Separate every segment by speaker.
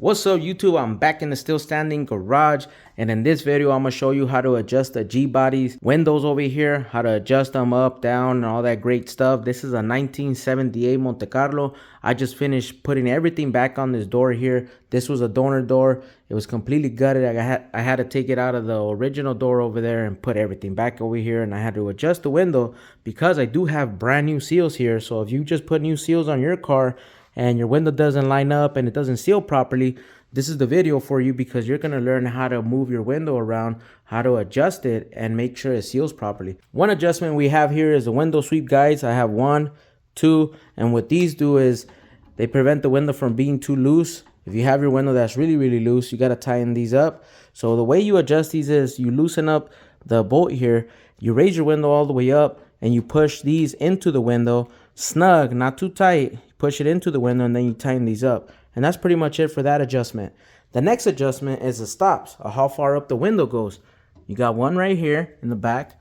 Speaker 1: What's up YouTube? I'm back in the still standing garage, and in this video I'm gonna show you how to adjust the G-bodies windows over here, how to adjust them up, down, and all that great stuff. This is a 1978 Monte Carlo. I just finished putting everything back on this door here. This was a donor door. It was completely gutted. I had to take it out of the original door over there and put everything back over here, and I had to adjust the window because I do have brand new seals here. So if you just put new seals on your car and your window doesn't line up and it doesn't seal properly, this is the video for you, because you're going to learn how to move your window around, how to adjust it, and make sure it seals properly. One adjustment we have here is the window sweep guides. I have 1, 2, and what these do is they prevent the window from being too loose. If you have your window that's really loose, you got to tighten these up. So the way you adjust these is you loosen up the bolt here, you raise your window all the way up, and you push these into the window snug, not too tight. Push it into the window, and then you tighten these up. And that's pretty much it for that adjustment. The next adjustment is the stops, or how far up the window goes. You got one right here in the back,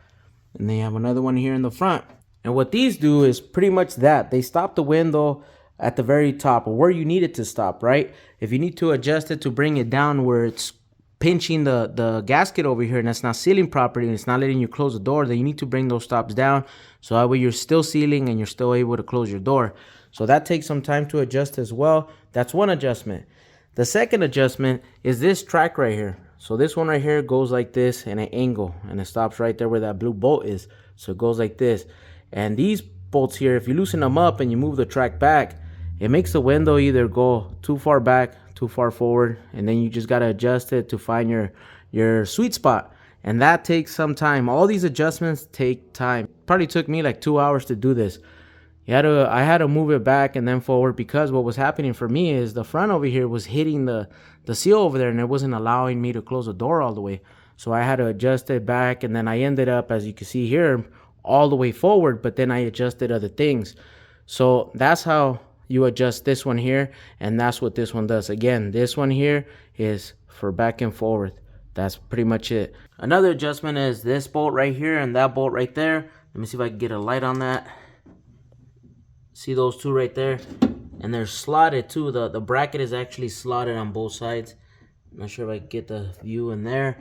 Speaker 1: and then you have another one here in the front. And what these do is pretty much that. They stop the window at the very top, or where you need it to stop, right? If you need to adjust it to bring it down where it's pinching the gasket over here and it's not sealing properly and it's not letting you close the door, then you need to bring those stops down, so that way you're still sealing and you're still able to close your door. So that takes some time to adjust as well. That's one adjustment. The second adjustment is this track right here. So this one right here goes like this in an angle, and it stops right there where that blue bolt is. So it goes like this. And these bolts here, if you loosen them up and you move the track back, it makes the window either go too far back, too far forward, and then you just got to adjust it to find your sweet spot. And that takes some time. All these adjustments take time. Probably took me like 2 hours to do this. I had to move it back and then forward, because what was happening for me is the front over here was hitting the seal over there, and it wasn't allowing me to close the door all the way. So I had to adjust it back, and then I ended up, as you can see here, all the way forward, but then I adjusted other things. So that's how you adjust this one here, and that's what this one does. Again, this one here is for back and forward. That's pretty much it. Another adjustment is this bolt right here and that bolt right there. Let me see if I can get a light on that. See those two right there? And they're slotted too. The bracket is actually slotted on both sides. I'm not sure if I can get the view in there,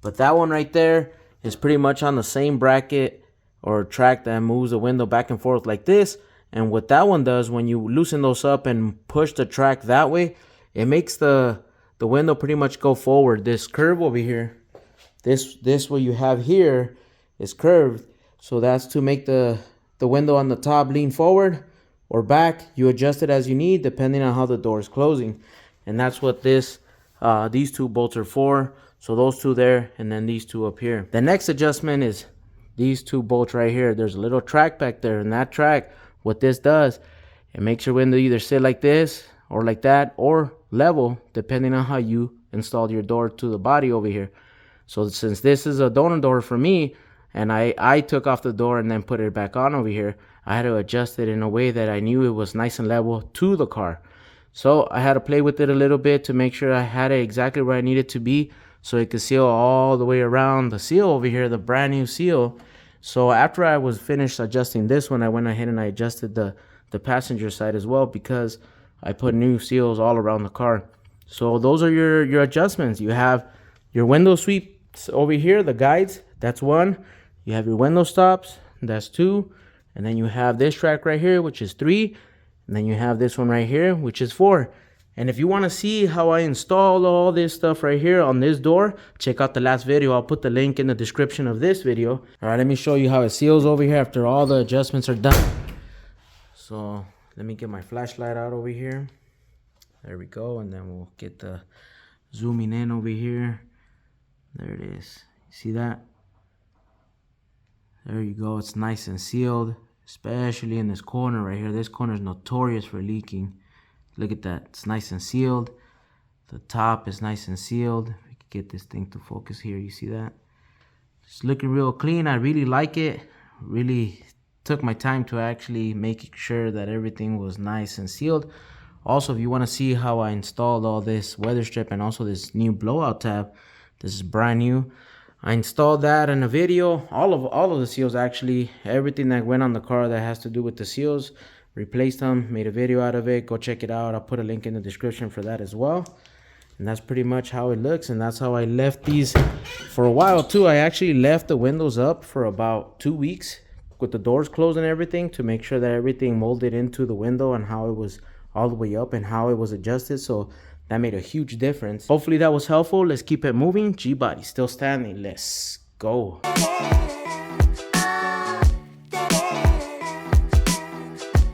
Speaker 1: but that one right there is pretty much on the same bracket or track that moves the window back and forth like this. And what that one does, when you loosen those up and push the track that way, it makes the window pretty much go forward. This curve over here, this what you have here is curved, so that's to make the window on the top lean forward or back. You adjust it as you need depending on how the door is closing. And that's what these two bolts are for. So those two there, and then these two up here. The next adjustment is these two bolts right here. There's a little track back there, and that track, what this does, it makes your window either sit like this or like that, or level, depending on how you installed your door to the body over here. So since this is a donor door for me, and I took off the door and then put it back on over here, I had to adjust it in a way that I knew it was nice and level to the car. So I had to play with it a little bit to make sure I had it exactly where I needed to be, so it could seal all the way around the seal over here, the brand new seal. So after I was finished adjusting this one, I went ahead and I adjusted the passenger side as well, because I put new seals all around the car. So those are your adjustments. You have your window sweeps over here, the guides, that's 1. You have your window stops, that's 2. And then you have this track right here, which is 3. And then you have this one right here, which is 4. And if you want to see how I installed all this stuff right here on this door, check out the last video. I'll put the link in the description of this video. All right, let me show you how it seals over here after all the adjustments are done. So let me get my flashlight out over here. There we go. And then we'll get the zooming in over here. There it is. See that? There you go. It's nice and sealed, especially in this corner right here. This corner is notorious for leaking. Look at that. It's nice and sealed. The top is nice and sealed. We can get this thing to focus here. You see that? It's looking real clean. I really like it. Really took my time to actually make sure that everything was nice and sealed. Also, if you want to see how I installed all this weather strip and also this new blowout tab, this is brand new. I installed that in a video. All of the seals, actually, everything that went on the car that has to do with the seals, replaced them, made a video out of it. Go check it out. I'll put a link in the description for that as well. And that's pretty much how it looks, and that's how I left these for a while too. I actually left the windows up for about 2 weeks with the doors closed and everything to make sure that everything molded into the window and how it was all the way up and how it was adjusted. So that made a huge difference. Hopefully that was helpful. Let's keep it moving. G-body still standing. Let's go.